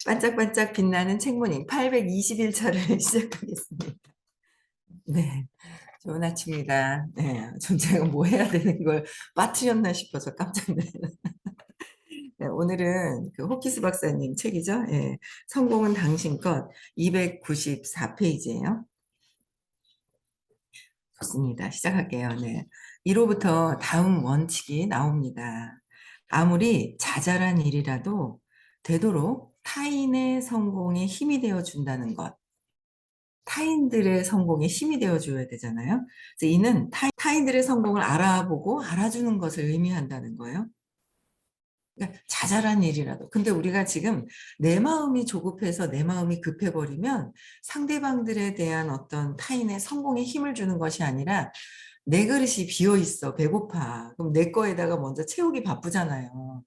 반짝반짝 빛나는 책모닝 821차를 시작하겠습니다. 네, 좋은 아침입니다. 네, 전 제가 뭐 해야 되는 걸 빠뜨렸나 싶어서 깜짝 놀랐어요. 네, 오늘은 그 호키스 박사님 책이죠. 예, 성공은 당신 것 294페이지예요. 좋습니다. 시작할게요. 네. 1호부터 다음 원칙이 나옵니다. 아무리 자잘한 일이라도 되도록 타인의 성공에 힘이 되어 준다는 것. 타인들의 성공에 힘이 되어줘야 되잖아요. 그래서 이는 타인들의 성공을 알아보고 알아주는 것을 의미한다는 거예요. 그러니까 자잘한 일이라도. 근데 우리가 지금 내 마음이 조급해서 내 마음이 급해버리면 상대방들에 대한 어떤 타인의 성공에 힘을 주는 것이 아니라 내 그릇이 비어있어, 배고파. 그럼 내 거에다가 먼저 채우기 바쁘잖아요.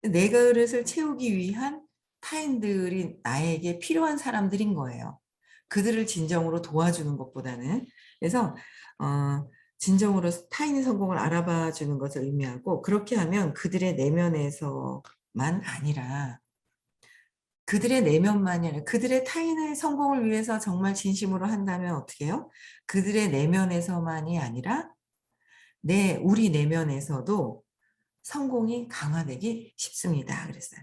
내 그릇을 채우기 위한 타인들이 나에게 필요한 사람들인 거예요. 그들을 진정으로 도와주는 것보다는. 그래서 진정으로 타인의 성공을 알아봐 주는 것을 의미하고, 그렇게 하면 그들의 내면에서만 아니라 그들의 내면만이 아니라 그들의 타인의 성공을 위해서 정말 진심으로 한다면 어떻게 해요? 그들의 내면에서만이 아니라 우리 내면에서도 성공이 강화되기 쉽습니다. 그랬어요.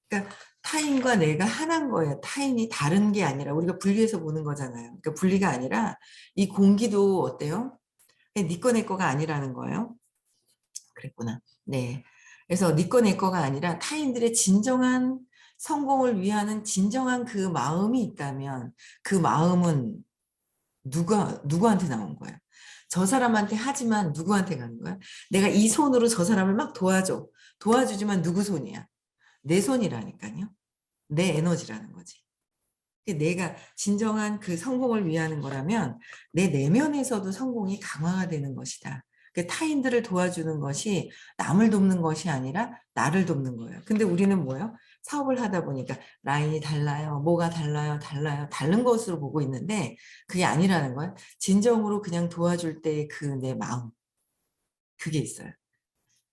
그러니까 타인과 내가 하나인 거예요. 타인이 다른 게 아니라 우리가 분리해서 보는 거잖아요. 그러니까 분리가 아니라 이 공기도 어때요? 네 거 내 거가 아니라는 거예요. 그랬구나. 네. 그래서 네 거 내 거가 아니라 타인들의 진정한 성공을 위하는 진정한 그 마음이 있다면 그 마음은 누구한테 나온 거야? 저 사람한테 하지만 누구한테 가는 거야? 내가 이 손으로 저 사람을 막 도와줘. 도와주지만 누구 손이야? 내 손이라니까요. 내 에너지라는 거지. 내가 진정한 그 성공을 위하는 거라면 내 내면에서도 성공이 강화가 되는 것이다. 타인들을 도와주는 것이 남을 돕는 것이 아니라 나를 돕는 거예요. 근데 우리는 뭐예요? 사업을 하다 보니까 라인이 달라요. 뭐가 달라요. 다른 것으로 보고 있는데 그게 아니라는 거예요. 진정으로 그냥 도와줄 때 그 내 마음. 그게 있어요.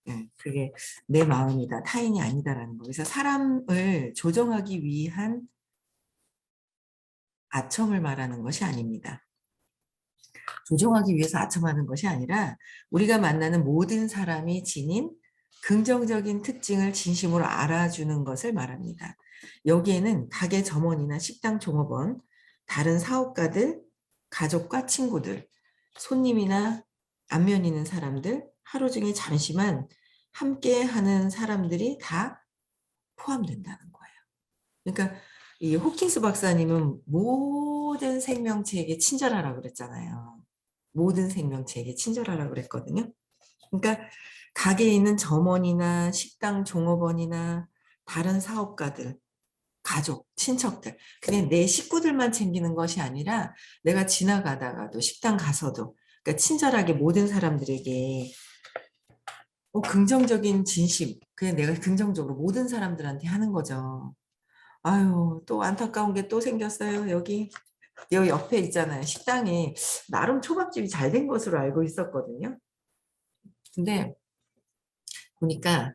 네, 그게 내 마음이다. 타인이 아니다라는 거. 그래서 사람을 조정하기 위한 아첨을 말하는 것이 아닙니다. 조정하기 위해서 아첨하는 것이 아니라 우리가 만나는 모든 사람이 지닌 긍정적인 특징을 진심으로 알아주는 것을 말합니다. 여기에는 가게 점원이나 식당 종업원, 다른 사업가들, 가족과 친구들, 손님이나 안면 있는 사람들, 하루 중에 잠시만 함께 하는 사람들이 다 포함된다는 거예요. 그러니까 이 호킹스 박사님은 모든 생명체에게 친절하라 그랬잖아요. 모든 생명체에게 친절하라 그랬거든요. 그러니까 가게에 있는 점원이나 식당 종업원이나 다른 사업가들, 가족, 친척들, 그냥 내 식구들만 챙기는 것이 아니라 내가 지나가다가도 식당 가서도 그러니까 친절하게 모든 사람들에게 긍정적인 진심, 그냥 내가 긍정적으로 모든 사람들한테 하는 거죠. 아유, 또 안타까운 게 또 생겼어요. 여기 옆에 있잖아요. 식당이 나름 초밥집이 잘 된 것으로 알고 있었거든요. 근데 보니까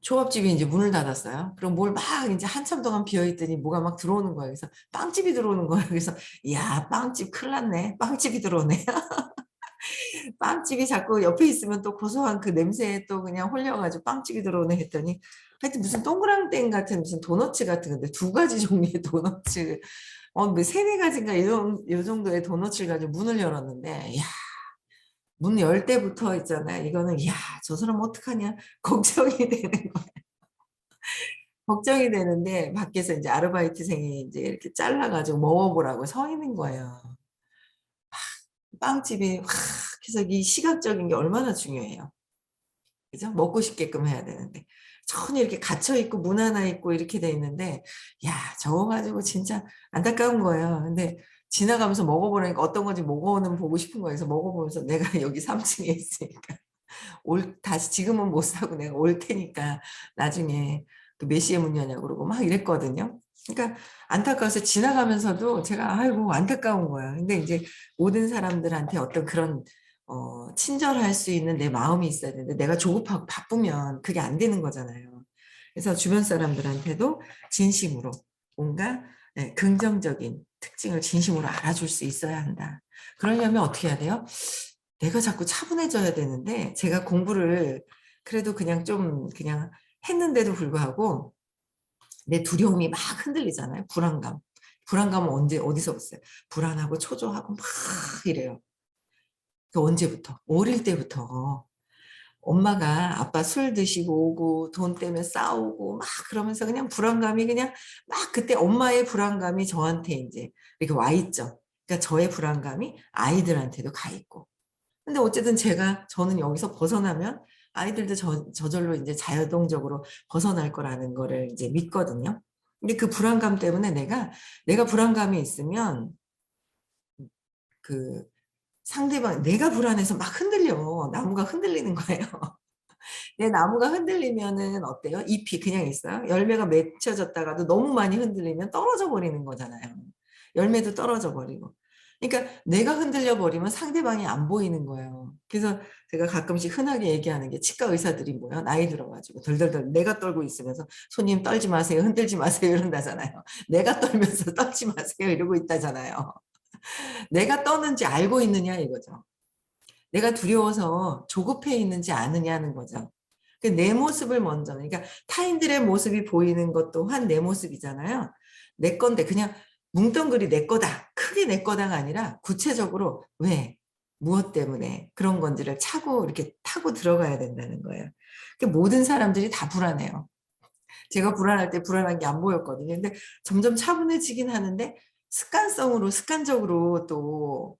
초밥집이 이제 문을 닫았어요. 그럼 뭘 막 이제 한참 동안 비어 있더니 뭐가 막 들어오는 거예요. 그래서 빵집이 들어오는 거예요. 그래서 야, 빵집 큰일 났네. 빵집이 들어오네. 빵집이 자꾸 옆에 있으면 또 고소한 그 냄새에 또 그냥 홀려가지고 빵집이 들어오네 했더니 하여튼 무슨 동그랑땡 같은 무슨 도너츠 같은 건데 두 가지 종류의 도너츠 뭐 세네 가지인가 이 정도의 도너츠를 가지고 문을 열었는데 야, 문 열 때부터 있잖아요. 이거는 야, 저 사람 어떡하냐 걱정이 되는 거예요. 걱정이 되는데 밖에서 이제 아르바이트생이 이제 이렇게 잘라가지고 먹어보라고 서 있는 거예요. 빵집이 확 해서 이 시각적인 게 얼마나 중요해요. 그죠? 먹고 싶게끔 해야 되는데 전혀 이렇게 갇혀 있고 문 하나 있고 이렇게 돼 있는데 야, 저거 가지고 진짜 안타까운 거예요. 근데 지나가면서 먹어보라니까 어떤 건지 먹어는 보고 싶은 거예요. 그래서 먹어보면서 내가 여기 3층에 있으니까 다시 지금은 못 사고 내가 올 테니까 나중에 그몇 시에 문 여냐고 그러고 막 이랬거든요. 그러니까 안타까워서 지나가면서도 제가 아이고 안타까운 거야. 근데 이제 모든 사람들한테 어떤 그런 친절할 수 있는 내 마음이 있어야 되는데 내가 조급하고 바쁘면 그게 안 되는 거잖아요. 그래서 주변 사람들한테도 진심으로 뭔가 긍정적인 특징을 진심으로 알아줄 수 있어야 한다. 그러려면 어떻게 해야 돼요? 내가 자꾸 차분해져야 되는데 제가 공부를 그래도 그냥 좀 그냥 했는데도 불구하고 내 두려움이 막 흔들리잖아요. 불안감. 불안감은 언제 어디서 왔어요? 불안하고 초조하고 막 이래요. 그 언제부터? 어릴 때부터. 엄마가 아빠 술 드시고 오고 돈 때문에 싸우고 막 그러면서 그냥 불안감이 그냥 막 그때 엄마의 불안감이 저한테 이제 이렇게 와 있죠. 그러니까 저의 불안감이 아이들한테도 가 있고. 근데 어쨌든 저는 여기서 벗어나면 아이들도 저절로 이제 자율동적으로 벗어날 거라는 거를 이제 믿거든요. 근데 그 불안감 때문에 내가 불안감이 있으면 그 내가 불안해서 막 흔들려. 나무가 흔들리는 거예요. 내 나무가 흔들리면은 어때요? 잎이 그냥 있어요? 열매가 맺혀졌다가도 너무 많이 흔들리면 떨어져 버리는 거잖아요. 열매도 떨어져 버리고. 그러니까 내가 흔들려 버리면 상대방이 안 보이는 거예요. 그래서 제가 가끔씩 흔하게 얘기하는 게 치과 의사들이 뭐야? 나이 들어가지고 덜덜덜 내가 떨고 있으면서 손님 떨지 마세요. 흔들지 마세요. 이런다잖아요. 내가 떨면서 떨지 마세요. 이러고 있다잖아요. 내가 떠는지 알고 있느냐 이거죠. 내가 두려워서 조급해 있는지 아느냐는 거죠. 내 모습을 먼저, 그러니까 타인들의 모습이 보이는 것 또한 내 모습이잖아요. 내 건데 그냥 뭉뚱그리 내 거다. 크게 내 거다가 아니라 구체적으로 왜, 무엇 때문에 그런 건지를 차고 이렇게 타고 들어가야 된다는 거예요. 모든 사람들이 다 불안해요. 제가 불안할 때 불안한 게 안 보였거든요. 근데 점점 차분해지긴 하는데 습관적으로 또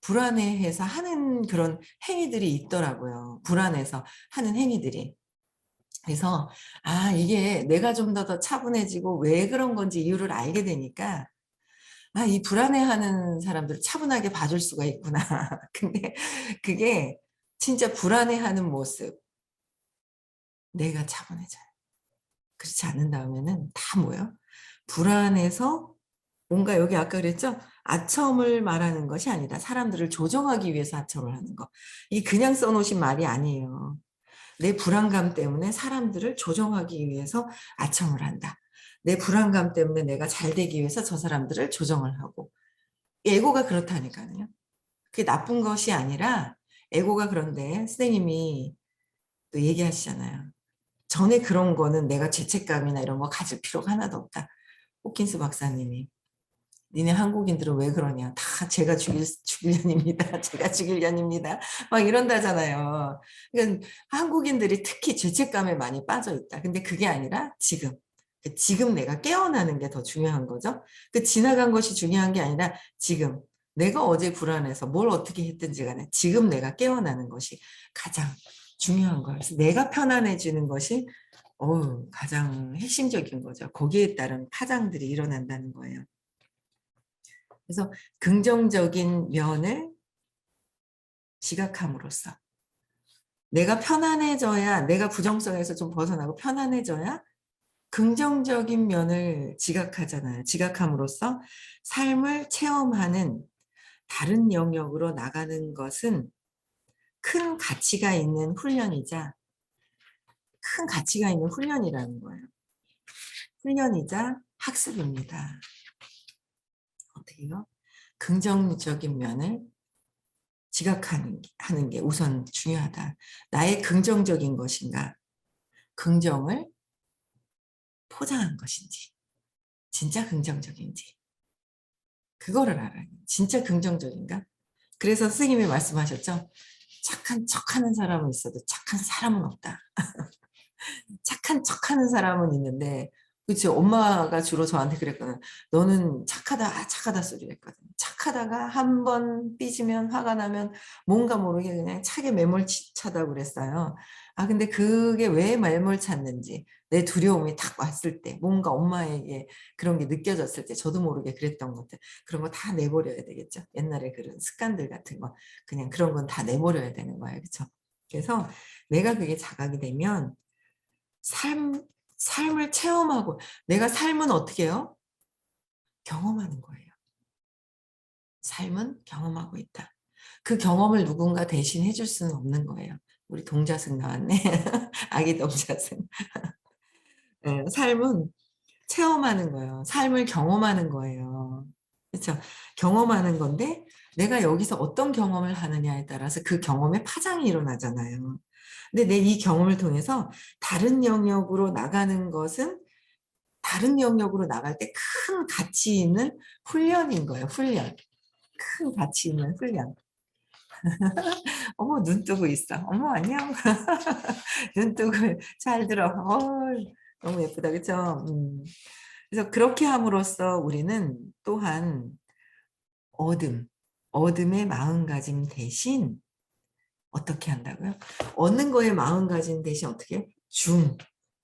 불안해해서 하는 그런 행위들이 있더라고요. 불안해서 하는 행위들이. 그래서 이게 내가 좀 더 차분해지고 왜 그런 건지 이유를 알게 되니까 이 불안해하는 사람들을 차분하게 봐줄 수가 있구나. 근데 그게 진짜 불안해하는 모습, 내가 차분해져요. 그렇지 않은 다음에는 다 뭐예요? 불안해서 뭔가 여기 아까 그랬죠? 아첨을 말하는 것이 아니다. 사람들을 조정하기 위해서 아첨을 하는 거. 이 그냥 써놓으신 말이 아니에요. 내 불안감 때문에 사람들을 조정하기 위해서 아첨을 한다. 내 불안감 때문에 내가 잘 되기 위해서 저 사람들을 조정을 하고. 에고가 그렇다니까요. 그게 나쁜 것이 아니라 에고가 그런데 선생님이 또 얘기하시잖아요. 전에 그런 거는 내가 죄책감이나 이런 거 가질 필요가 하나도 없다. 호킨스 박사님이. 니네 한국인들은 왜 그러냐. 다 제가 죽일 년입니다. 제가 죽일 년입니다. 막 이런다잖아요. 그러니까 한국인들이 특히 죄책감에 많이 빠져 있다. 근데 그게 아니라 지금 내가 깨어나는 게 더 중요한 거죠. 그 지나간 것이 중요한 게 아니라 지금 내가 어제 불안해서 뭘 어떻게 했든지 간에 지금 내가 깨어나는 것이 가장 중요한 거예요. 그래서 내가 편안해지는 것이 가장 핵심적인 거죠. 거기에 따른 파장들이 일어난다는 거예요. 그래서 긍정적인 면을 지각함으로써 내가 편안해져야 내가 부정성에서 좀 벗어나고 편안해져야 긍정적인 면을 지각하잖아요. 지각함으로써 삶을 체험하는 다른 영역으로 나가는 것은 큰 가치가 있는 훈련이자 큰 가치가 있는 훈련이라는 거예요. 훈련이자 학습입니다. 어떻게요? 긍정적인 면을 지각하는 게 우선 중요하다. 나의 긍정적인 것인가? 긍정을 포장한 것인지, 진짜 긍정적인지, 그거를 알아요. 진짜 긍정적인가? 그래서 선생님이 말씀하셨죠? 착한 척하는 사람은 있어도 착한 사람은 없다. 착한 척하는 사람은 있는데, 그치, 엄마가 주로 저한테 그랬거든. 너는 착하다 소리 했거든. 착하다가 한 번 삐지면 화가 나면 뭔가 모르게 그냥 차게 매몰차다고 그랬어요. 근데 그게 왜 매몰찼는지, 내 두려움이 탁 왔을 때, 뭔가 엄마에게 그런 게 느껴졌을 때, 저도 모르게 그랬던 것들, 그런 거 다 내버려야 되겠죠. 옛날에 그런 습관들 같은 거, 그냥 그런 건 다 내버려야 되는 거예요. 그쵸? 그래서 내가 그게 자각이 되면, 삶을 체험하고, 내가 삶은 어떻게 해요? 경험하는 거예요. 삶은 경험하고 있다. 그 경험을 누군가 대신 해줄 수는 없는 거예요. 우리 동자승 나왔네. 아기 동자승. 예, 삶은 체험하는 거예요. 삶을 경험하는 거예요. 그렇죠? 경험하는 건데 내가 여기서 어떤 경험을 하느냐에 따라서 그 경험의 파장이 일어나잖아요. 근데 내 이 경험을 통해서 다른 영역으로 나가는 것은 다른 영역으로 나갈 때 큰 가치 있는 훈련인 거예요. 훈련. 큰 가치 있는 훈련. 어머, 눈 뜨고 있어. 어머, 안녕. 눈 뜨고 잘 들어. 너무 예쁘다. 그쵸? 그래서 그렇게 함으로써 우리는 또한 어둠, 어둠의 마음가짐 대신 어떻게 한다고요? 얻는 거에 마음가짐 대신 어떻게 해요?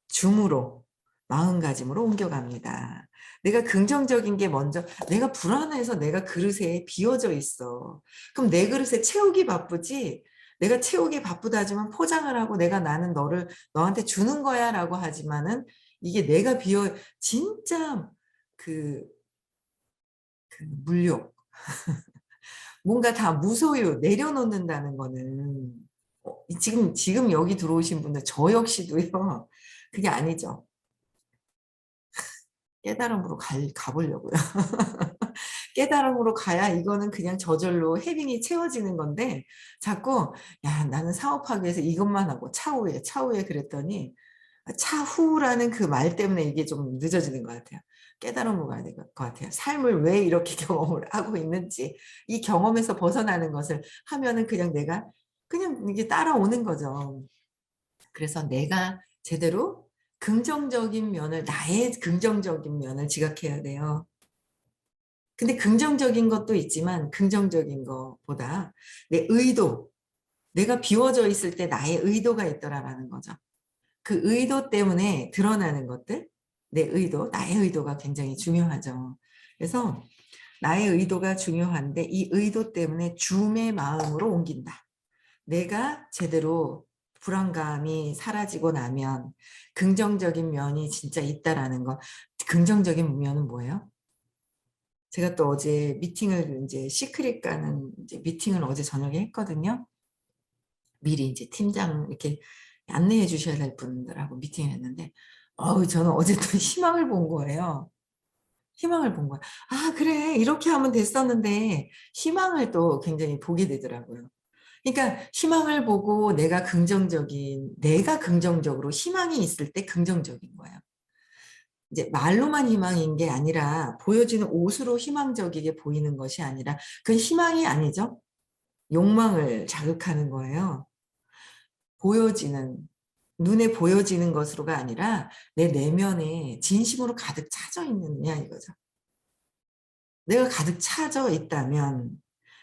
줌으로 마음가짐으로 옮겨갑니다. 내가 긍정적인 게 먼저 내가 불안해서 내가 그릇에 비어져 있어. 그럼 내 그릇에 채우기 바쁘지. 내가 채우기 바쁘다지만 포장을 하고 내가 나는 너를 너한테 주는 거야라고 하지만은 이게 내가 비어 진짜 그, 그 물욕 뭔가 다 무소유 내려놓는다는 거는 지금 여기 들어오신 분들 저 역시도요. 그게 아니죠. 깨달음으로 가보려고요. 깨달음으로 가야 이거는 그냥 저절로 해빙이 채워지는 건데 자꾸 야 나는 사업하기 위해서 이것만 하고 차후에 그랬더니 차후라는 그 말 때문에 이게 좀 늦어지는 것 같아요. 깨달음으로 가야 될 것 같아요. 삶을 왜 이렇게 경험을 하고 있는지 이 경험에서 벗어나는 것을 하면은 그냥 내가 그냥 이게 따라오는 거죠. 그래서 내가 제대로 긍정적인 면을 나의 긍정적인 면을 지각해야 돼요. 근데 긍정적인 것도 있지만 긍정적인 것보다 내 의도, 내가 비워져 있을 때 나의 의도가 있더라라는 거죠. 그 의도 때문에 드러나는 것들, 내 의도, 나의 의도가 굉장히 중요하죠. 그래서 나의 의도가 중요한데 이 의도 때문에 줌의 마음으로 옮긴다. 내가 제대로 불안감이 사라지고 나면 긍정적인 면이 진짜 있다라는 거. 긍정적인 면은 뭐예요? 제가 또 어제 미팅을 이제 시크릿 가는 이제 미팅을 어제 저녁에 했거든요. 미리 이제 팀장 이렇게 안내해 주셔야 될 분들하고 미팅을 했는데, 저는 어제 또 희망을 본 거예요. 희망을 본 거야. 아, 그래. 이렇게 하면 됐었는데, 희망을 또 굉장히 보게 되더라고요. 그러니까 희망을 보고 내가 긍정적으로 희망이 있을 때 긍정적인 거예요. 이제 말로만 희망인 게 아니라 보여지는 옷으로 희망적이게 보이는 것이 아니라 그 희망이 아니죠. 욕망을 자극하는 거예요. 보여지는 눈에 보여지는 것으로가 아니라 내 내면에 진심으로 가득 차져 있느냐 이거죠. 내가 가득 차져 있다면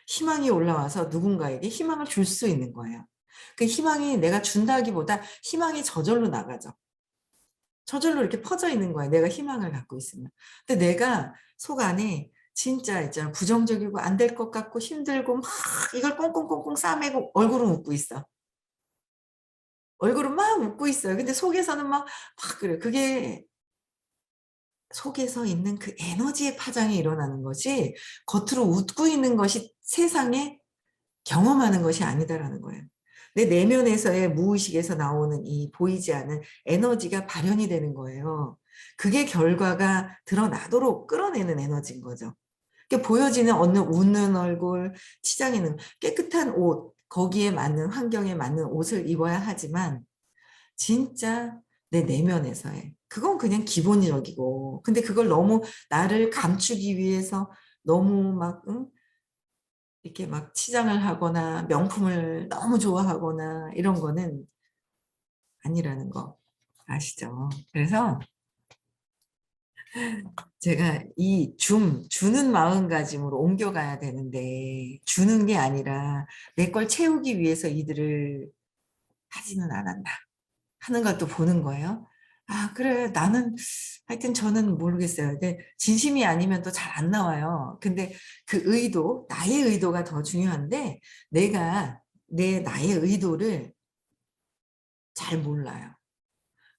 희망이 올라와서 누군가에게 희망을 줄 수 있는 거예요. 그 희망이 내가 준다기보다 희망이 저절로 나가죠. 저절로 이렇게 퍼져 있는 거예요. 내가 희망을 갖고 있으면. 근데 내가 속 안에 진짜 있잖아. 부정적이고 안 될 것 같고 힘들고 막 이걸 꽁꽁꽁꽁 싸매고 얼굴은 웃고 있어. 얼굴은 막 웃고 있어요. 근데 속에서는 막 그래. 그게 속에서 있는 그 에너지의 파장이 일어나는 것이 겉으로 웃고 있는 것이 세상에 경험하는 것이 아니다라는 거예요. 내 내면에서의 무의식에서 나오는 이 보이지 않는 에너지가 발현이 되는 거예요. 그게 결과가 드러나도록 끌어내는 에너지인 거죠. 보여지는 어느 웃는 얼굴, 치장이는 깨끗한 옷, 거기에 맞는 환경에 맞는 옷을 입어야 하지만 진짜 내 내면에서의 그건 그냥 기본적이고 근데 그걸 너무 나를 감추기 위해서 너무 막 이렇게 막 치장을 하거나 명품을 너무 좋아하거나 이런 거는 아니라는 거 아시죠? 그래서 제가 이 주는 마음가짐으로 옮겨가야 되는데 주는 게 아니라 내 걸 채우기 위해서 이들을 하지는 않았나 하는 걸 또 보는 거예요. 아, 그래. 나는 하여튼 저는 모르겠어요. 근데 진심이 아니면 또 잘 안 나와요. 근데 그 의도, 나의 의도가 더 중요한데 내가 나의 의도를 잘 몰라요.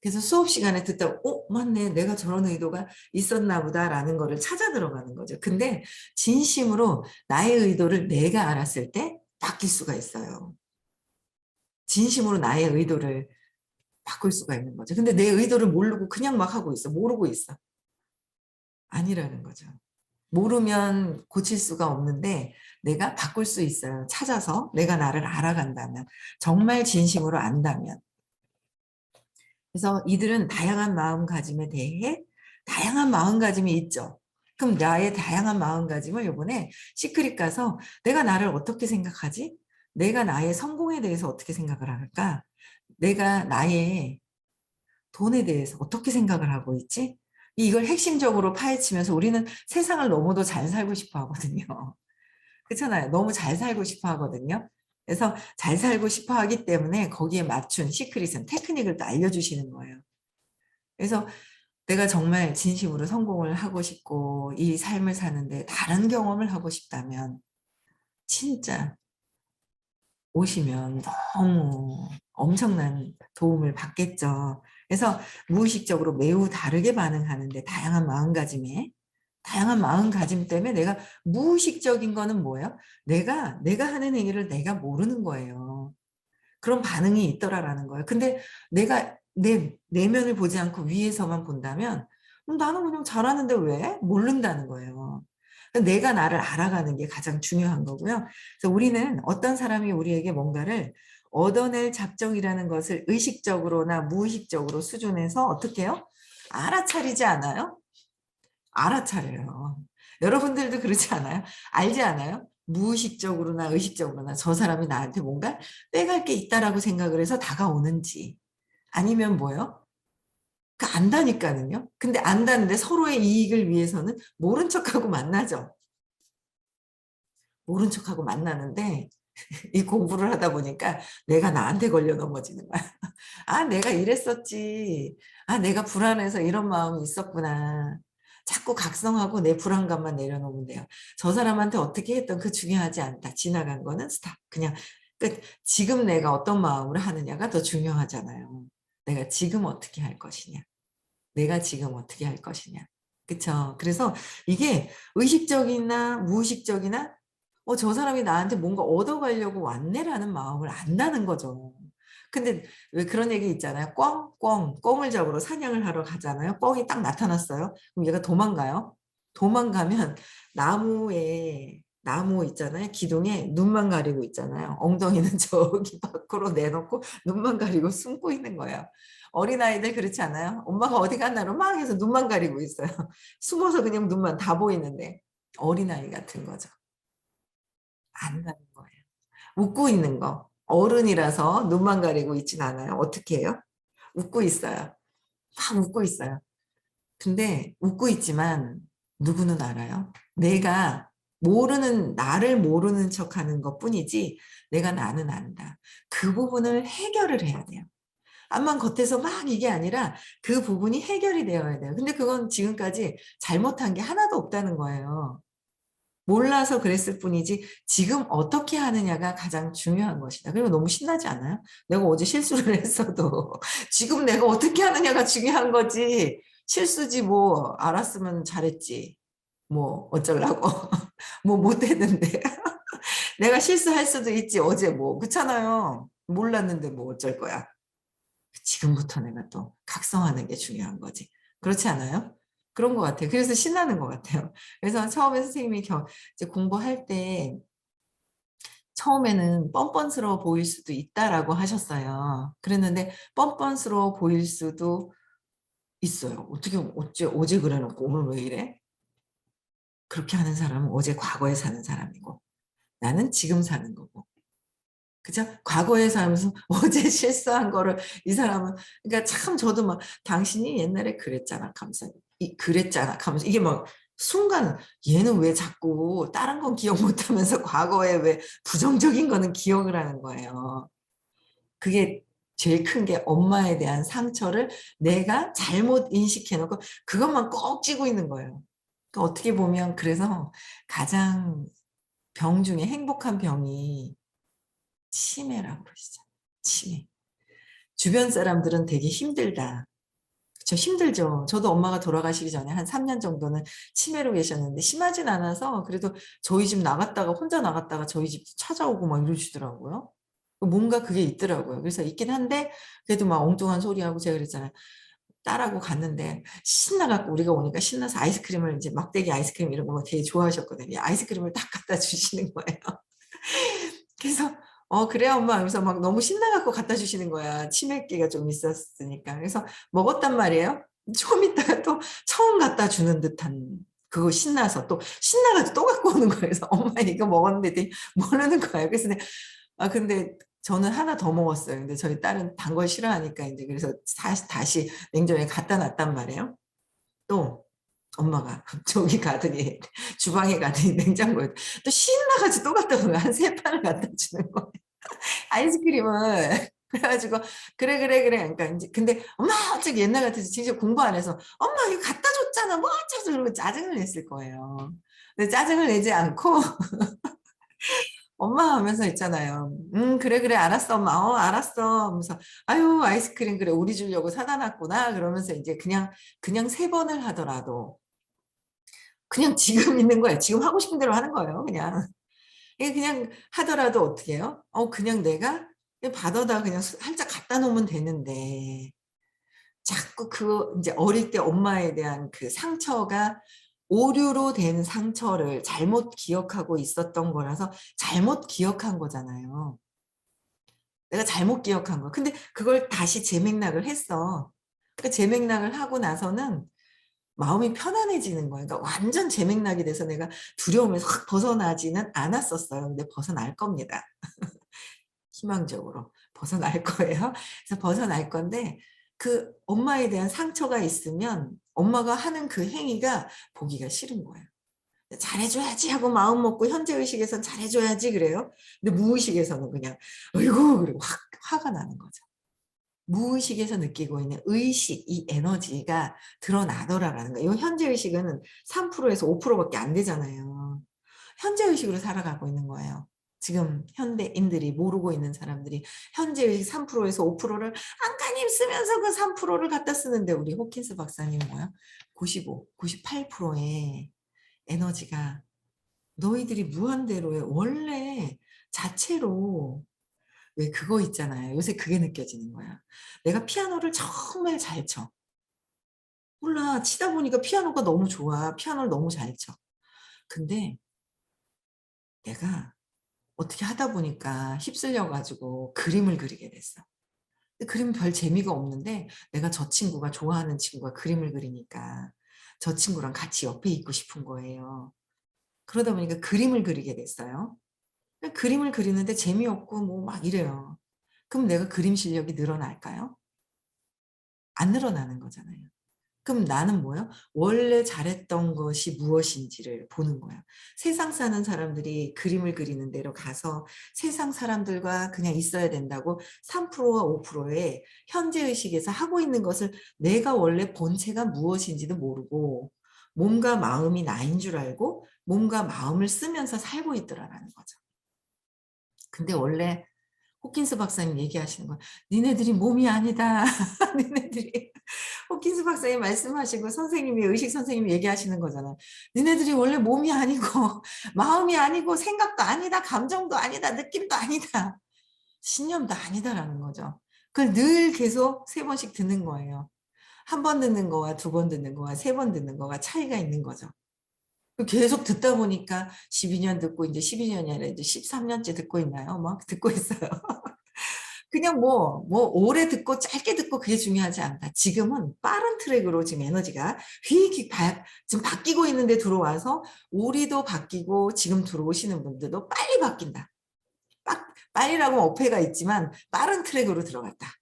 그래서 수업 시간에 듣다, 맞네. 내가 저런 의도가 있었나 보다라는 거를 찾아 들어가는 거죠. 근데 진심으로 나의 의도를 내가 알았을 때 바뀔 수가 있어요. 진심으로 나의 의도를 바꿀 수가 있는 거죠. 근데 내 의도를 모르고 그냥 막 하고 있어. 모르고 있어. 아니라는 거죠. 모르면 고칠 수가 없는데 내가 바꿀 수 있어요. 찾아서 내가 나를 알아간다면. 정말 진심으로 안다면. 그래서 이들은 다양한 마음가짐에 대해 다양한 마음가짐이 있죠. 그럼 나의 다양한 마음가짐을 이번에 시크릿 가서 내가 나를 어떻게 생각하지? 내가 나의 성공에 대해서 어떻게 생각을 할까? 내가 나의 돈에 대해서 어떻게 생각을 하고 있지? 이걸 핵심적으로 파헤치면서 우리는 세상을 너무도 잘 살고 싶어 하거든요. 그렇잖아요. 너무 잘 살고 싶어 하거든요. 그래서 잘 살고 싶어 하기 때문에 거기에 맞춘 시크릿은 테크닉을 또 알려주시는 거예요. 그래서 내가 정말 진심으로 성공을 하고 싶고 이 삶을 사는데 다른 경험을 하고 싶다면 진짜 오시면 너무 엄청난 도움을 받겠죠. 그래서 무의식적으로 매우 다르게 반응하는데 다양한 마음가짐 때문에 내가 무의식적인 거는 뭐예요? 내가 하는 행위를 내가 모르는 거예요. 그런 반응이 있더라라는 거예요. 근데 내가 내 내면을 보지 않고 위에서만 본다면 나는 그냥 잘하는데 왜? 모른다는 거예요. 내가 나를 알아가는 게 가장 중요한 거고요. 그래서 우리는 어떤 사람이 우리에게 뭔가를 얻어낼 작정이라는 것을 의식적으로나 무의식적으로 수준에서 어떻게 해요? 알아차리지 않아요? 알아차려요. 여러분들도 그렇지 않아요? 알지 않아요? 무의식적으로나 의식적으로나 저 사람이 나한테 뭔가 빼갈 게 있다라고 생각을 해서 다가오는지 아니면 뭐요? 그 안다니까는요. 근데 안다는데 서로의 이익을 위해서는 모른 척하고 만나죠. 모른 척하고 만나는데 이 공부를 하다 보니까 내가 나한테 걸려 넘어지는 거야. 아, 내가 이랬었지. 아, 내가 불안해서 이런 마음이 있었구나. 자꾸 각성하고 내 불안감만 내려놓으면 돼요. 저 사람한테 어떻게 했던 그 중요하지 않다. 지나간 거는 스탑. 그냥 끝. 지금 내가 어떤 마음으로 하느냐가 더 중요하잖아요. 내가 지금 어떻게 할 것이냐. 내가 지금 어떻게 할 것이냐. 그쵸? 그래서 이게 의식적이나 무의식적이나 저 사람이 나한테 뭔가 얻어가려고 왔네라는 마음을 안다는 거죠. 근데 왜 그런 얘기 있잖아요. 꿩을 잡으러 사냥을 하러 가잖아요. 꿩이 딱 나타났어요. 그럼 얘가 도망가요. 도망가면 나무 있잖아요. 기둥에 눈만 가리고 있잖아요. 엉덩이는 저기 밖으로 내놓고 눈만 가리고 숨고 있는 거예요. 어린아이들 그렇지 않아요? 엄마가 어디 갔나로 막 해서 눈만 가리고 있어요. 숨어서 그냥 눈만 다 보이는데 어린아이 같은 거죠. 안다는 거예요. 웃고 있는 거. 어른이라서 눈만 가리고 있진 않아요. 어떻게 해요? 웃고 있어요. 막 웃고 있어요. 근데 웃고 있지만 누구는 알아요? 나를 모르는 척 하는 것 뿐이지 내가 나는 안다. 그 부분을 해결을 해야 돼요. 암만 겉에서 막 이게 아니라 그 부분이 해결이 되어야 돼요. 근데 그건 지금까지 잘못한 게 하나도 없다는 거예요. 몰라서 그랬을 뿐이지 지금 어떻게 하느냐가 가장 중요한 것이다. 그리고 너무 신나지 않아요? 내가 어제 실수를 했어도 지금 내가 어떻게 하느냐가 중요한 거지. 실수지 뭐 알았으면 잘했지. 뭐 어쩌려고. 뭐 못했는데. 내가 실수할 수도 있지 어제 뭐 그렇잖아요. 몰랐는데 뭐 어쩔 거야. 지금부터 내가 또 각성하는 게 중요한 거지. 그렇지 않아요? 그런 것 같아요. 그래서 신나는 것 같아요. 그래서 처음에 선생님이 이제 공부할 때 처음에는 뻔뻔스러워 보일 수도 있다라고 하셨어요. 그랬는데 뻔뻔스러워 보일 수도 있어요. 어제 그래놓고 오늘 왜 이래? 그렇게 하는 사람은 어제 과거에 사는 사람이고 나는 지금 사는 거고. 그죠? 과거에 살면서 어제 실수한 거를 이 사람은 그러니까 참 저도 막 당신이 옛날에 그랬잖아 하면서 그랬잖아 하면서 이게 막 순간 얘는 왜 자꾸 다른 건 기억 못하면서 과거에 왜 부정적인 거는 기억을 하는 거예요. 그게 제일 큰 게 엄마에 대한 상처를 내가 잘못 인식해놓고 그것만 꼭 쥐고 있는 거예요. 그러니까 어떻게 보면 그래서 가장 병 중에 행복한 병이 치매라고 그러시죠. 치매. 주변 사람들은 되게 힘들다. 그쵸, 힘들죠. 저도 엄마가 돌아가시기 전에 한 3년 정도는 치매로 계셨는데 심하진 않아서 그래도 저희 집 나갔다가 혼자 나갔다가 저희 집 찾아오고 막 이러시더라고요. 뭔가 그게 있더라고요. 그래서 있긴 한데 그래도 막 엉뚱한 소리하고 제가 그랬잖아요. 딸하고 갔는데 신나 갖고 우리가 오니까 신나서 아이스크림을 이제 막대기 아이스크림 이런 거 되게 좋아하셨거든요. 아이스크림을 딱 갖다 주시는 거예요. 그래서 그래요 엄마 하면서 막 너무 신나 갖고 갖다 주시는 거야. 치맥기가 좀 있었으니까. 그래서 먹었단 말이에요. 좀 있다가 또 처음 갖다 주는 듯한 그거 신나서 또 신나가지고 또 갖고 오는 거예요. 그래서 엄마 이거 먹었는데 되게 모르는 거예요. 그래서 근데 저는 하나 더 먹었어요. 근데 저희 딸은 단 걸 싫어하니까 이제 그래서 다시 냉장고에 갖다 놨단 말이에요. 또 엄마가 저기 가더니 주방에 가더니 냉장고에 또 신나가지고 또 갖다 놓은 한 세 판을 갖다 주는 거예요. 아이스크림을. 그래가지고 그래. 그러니까 이제 근데 엄마 어차피 옛날 같아서 진짜 공부 안 해서 엄마 이거 갖다 줬잖아. 뭐 어쩌고 저러고 짜증을 냈을 거예요. 근데 짜증을 내지 않고 엄마 하면서 있잖아요. 그래, 알았어, 엄마. 알았어. 하면서, 아유, 아이스크림, 그래, 우리 주려고 사다 놨구나. 그러면서 이제 그냥 세 번을 하더라도, 그냥 지금 있는 거예요. 지금 하고 싶은 대로 하는 거예요, 그냥. 이게 그냥 하더라도 어떻게 해요? 그냥 내가 그냥 받아다 그냥 살짝 갖다 놓으면 되는데, 자꾸 이제 어릴 때 엄마에 대한 그 상처가 오류로 된 상처를 잘못 기억하고 있었던 거라서 잘못 기억한 거잖아요. 내가 잘못 기억한 거야. 근데 그걸 다시 재맥락을 했어. 그러니까 재맥락을 하고 나서는 마음이 편안해지는 거예요. 그러니까 완전 재맥락이 돼서 내가 두려움에서 확 벗어나지는 않았었어요. 근데 벗어날 겁니다. 희망적으로 벗어날 거예요. 그래서 벗어날 건데 그 엄마에 대한 상처가 있으면 엄마가 하는 그 행위가 보기가 싫은 거예요. 잘해줘야지 하고 마음 먹고 현재의식에선 잘해줘야지 그래요. 근데 무의식에서는 그냥 어이구 그리고 화가 나는 거죠. 무의식에서 느끼고 있는 의식, 이 에너지가 드러나더라라는 거예요. 이 현재의식은 3%에서 5%밖에 안 되잖아요. 현재의식으로 살아가고 있는 거예요. 지금 현대인들이 모르고 있는 사람들이 현재의식 3%에서 5%를 안간힘 쓰면서 그 3%를 갖다 쓰는데 우리 호킨스 박사님은 뭐야? 95, 98%의 에너지가 너희들이 무한대로의 원래 자체로 왜 그거 있잖아요. 요새 그게 느껴지는 거야. 내가 피아노를 정말 잘 쳐. 몰라. 치다 보니까 피아노가 너무 좋아. 피아노를 너무 잘 쳐. 근데 내가 어떻게 하다 보니까 휩쓸려 가지고 그림을 그리게 됐어. 근데 그림은 별 재미가 없는데 내가 저 친구가 좋아하는 친구가 그림을 그리니까 저 친구랑 같이 옆에 있고 싶은 거예요. 그러다 보니까 그림을 그리게 됐어요. 그림을 그리는데 재미없고 뭐 막 이래요. 그럼 내가 그림 실력이 늘어날까요? 안 늘어나는 거잖아요. 그럼 나는 뭐예요? 원래 잘했던 것이 무엇인지를 보는 거야. 세상 사는 사람들이 그림을 그리는 데로 가서 세상 사람들과 그냥 있어야 된다고 3%와 5%의 현재의식에서 하고 있는 것을 내가 원래 본체가 무엇인지도 모르고 몸과 마음이 나인 줄 알고 몸과 마음을 쓰면서 살고 있더라라는 거죠. 근데 원래 호킨스 박사님 얘기하시는 거야. 니네들이 몸이 아니다. 니네들이 호킨스 박사님 말씀하시고 선생님이 의식 선생님이 얘기하시는 거잖아요. 니네들이 원래 몸이 아니고 마음이 아니고 생각도 아니다. 감정도 아니다. 느낌도 아니다. 신념도 아니다라는 거죠. 그걸 늘 계속 세 번씩 듣는 거예요. 한 번 듣는 거와 두 번 듣는 거와 세 번 듣는 거가 차이가 있는 거죠. 계속 듣다 보니까 12년 듣고 이제 12년이 아니라 이제 13년째 듣고 있나요? 막 듣고 있어요. 그냥 오래 듣고 짧게 듣고 그게 중요하지 않다. 지금은 빠른 트랙으로 지금 에너지가 휙 지금 바뀌고 있는데 들어와서 우리도 바뀌고 지금 들어오시는 분들도 빨리 바뀐다. 빨리라고 어폐가 있지만 빠른 트랙으로 들어갔다.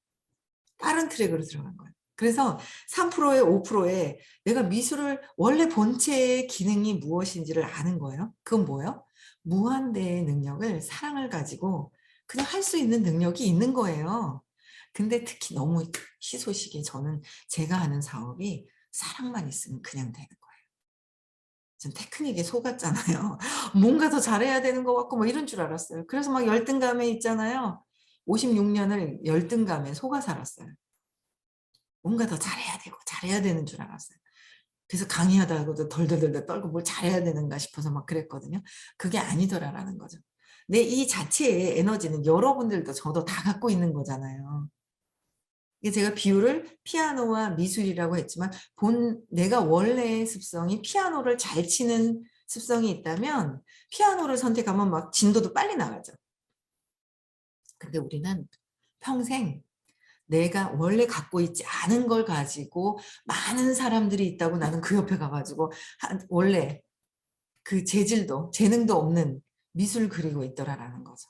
빠른 트랙으로 들어간 거예요. 그래서 3%에 5%에 내가 미술을 원래 본체의 기능이 무엇인지를 아는 거예요. 그건 뭐예요? 무한대의 능력을 사랑을 가지고 그냥 할 수 있는 능력이 있는 거예요. 근데 특히 너무 희소식이 저는 제가 하는 사업이 사랑만 있으면 그냥 되는 거예요. 전 테크닉에 속았잖아요. 뭔가 더 잘해야 되는 것 같고 뭐 이런 줄 알았어요. 그래서 막 열등감에 있잖아요. 56년을 열등감에 속아 살았어요. 뭔가 더 잘해야 되고 잘해야 되는 줄 알았어요. 그래서 강의하다가도 덜덜덜 떨고 뭘 잘해야 되는가 싶어서 막 그랬거든요. 그게 아니더라라는 거죠. 내 이 자체의 에너지는 여러분들도 저도 다 갖고 있는 거잖아요. 이게 제가 비유를 피아노와 미술이라고 했지만 내가 원래의 습성이 피아노를 잘 치는 습성이 있다면 피아노를 선택하면 막 진도도 빨리 나가죠. 근데 우리는 평생 내가 원래 갖고 있지 않은 걸 가지고 많은 사람들이 있다고 나는 그 옆에 가가지고 원래 그 재질도 재능도 없는 미술 그리고 있더라라는 거죠.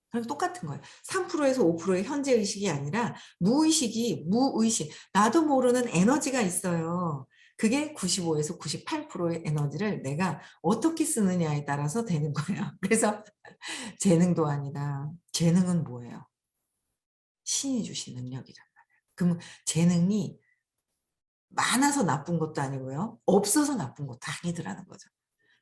그럼 똑같은 거예요. 3%에서 5%의 현재의식이 아니라 무의식, 나도 모르는 에너지가 있어요. 그게 95에서 98%의 에너지를 내가 어떻게 쓰느냐에 따라서 되는 거예요. 그래서 재능도 아니다. 재능은 뭐예요? 신이 주신 능력이란 말이에요. 그럼 재능이 많아서 나쁜 것도 아니고요. 없어서 나쁜 것도 아니더라는 거죠.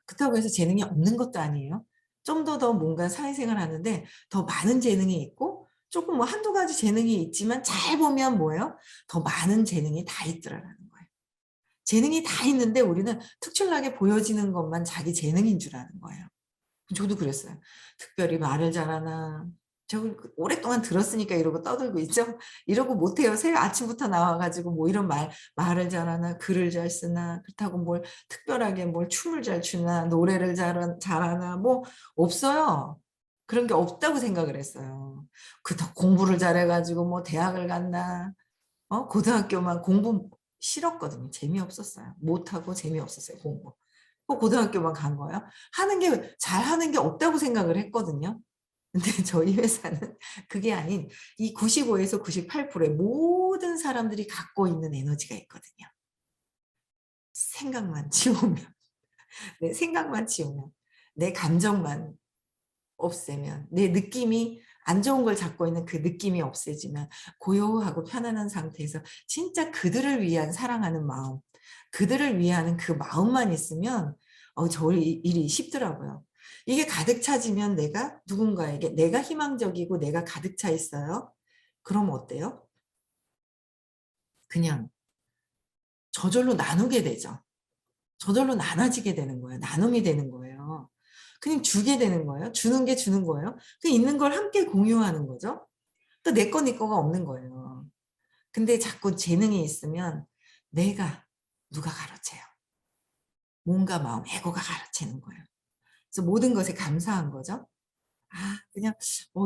그렇다고 해서 재능이 없는 것도 아니에요. 좀 더 뭔가 사회생활 하는데 더 많은 재능이 있고 조금 뭐 한두 가지 재능이 있지만 잘 보면 뭐예요? 더 많은 재능이 다 있더라라는 거예요. 재능이 다 있는데 우리는 특출나게 보여지는 것만 자기 재능인 줄 아는 거예요. 저도 그랬어요. 특별히 말을 잘하나. 저 오랫동안 들었으니까 이러고 떠들고 있죠. 이러고 못해요. 새해 아침부터 나와가지고 뭐 이런 말을 잘하나, 글을 잘 쓰나, 그렇다고 뭘 특별하게 뭘 춤을 잘 추나, 노래를 잘하나, 뭐 없어요. 그런 게 없다고 생각을 했어요. 더 공부를 잘해가지고 뭐 대학을 갔나, 고등학교만 공부 싫었거든요. 재미없었어요. 못하고 재미없었어요, 공부. 고등학교만 간 거예요. 잘하는 게 없다고 생각을 했거든요. 근데 저희 회사는 그게 아닌 이 95에서 98%의 모든 사람들이 갖고 있는 에너지가 있거든요. 생각만 지우면, 내 생각만 지우면, 내 감정만 없애면, 내 느낌이 안 좋은 걸 잡고 있는 그 느낌이 없애지면 고요하고 편안한 상태에서 진짜 그들을 위한 사랑하는 마음, 그들을 위하는 그 마음만 있으면 저 일이 쉽더라고요. 이게 가득 차지면 내가 누군가에게 내가 희망적이고 내가 가득 차 있어요. 그럼 어때요? 그냥 저절로 나누게 되죠. 저절로 나눠지게 되는 거예요. 나눔이 되는 거예요. 그냥 주게 되는 거예요. 주는 게 주는 거예요. 그 있는 걸 함께 공유하는 거죠. 또 내 거, 네 거가 없는 거예요. 근데 자꾸 재능이 있으면 내가 누가 가로채요. 몸과 마음, 에고가 가로채는 거예요. 그래서 모든 것에 감사한 거죠. 그냥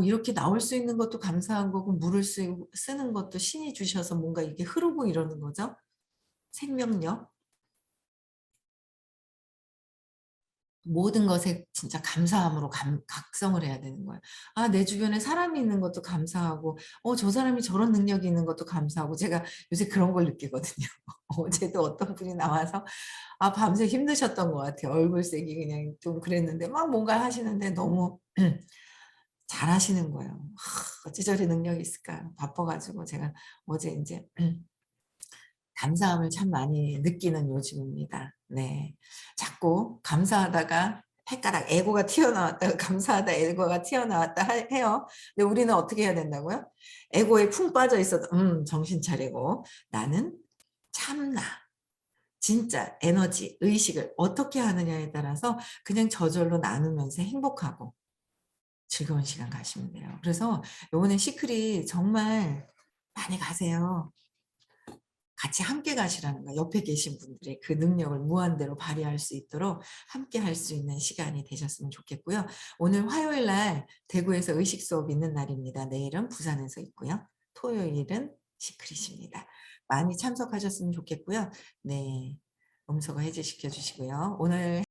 이렇게 나올 수 있는 것도 감사한 거고 물을 쓰는 것도 신이 주셔서 뭔가 이게 흐르고 이러는 거죠. 생명력. 모든 것에 진짜 감사함으로 각성을 해야 되는 거예요. 내 주변에 사람이 있는 것도 감사하고, 저 사람이 저런 능력이 있는 것도 감사하고, 제가 요새 그런 걸 느끼거든요. 어제도 어떤 분이 나와서, 밤새 힘드셨던 것 같아요. 얼굴색이 그냥 좀 그랬는데, 막 뭔가 하시는데 너무 잘하시는 거예요. 어찌 저리 능력이 있을까? 바빠가지고 제가 어제 이제 감사함을 참 많이 느끼는 요즘입니다. 네. 자꾸 감사하다가 헷가닥 에고가 튀어나왔다가 감사하다 에고가 튀어나왔다 해요. 근데 우리는 어떻게 해야 된다고요? 에고에 푹 빠져 있어도 정신 차리고 나는 참나. 진짜 에너지, 의식을 어떻게 하느냐에 따라서 그냥 저절로 나누면서 행복하고 즐거운 시간 가시면 돼요. 그래서 요번에 시크릿 정말 많이 가세요. 같이 함께 가시라는 거예요. 옆에 계신 분들의 그 능력을 무한대로 발휘할 수 있도록 함께 할 수 있는 시간이 되셨으면 좋겠고요. 오늘 화요일 날 대구에서 의식 수업 있는 날입니다. 내일은 부산에서 있고요. 토요일은 시크릿입니다. 많이 참석하셨으면 좋겠고요. 네, 음소거 해제시켜 주시고요. 오늘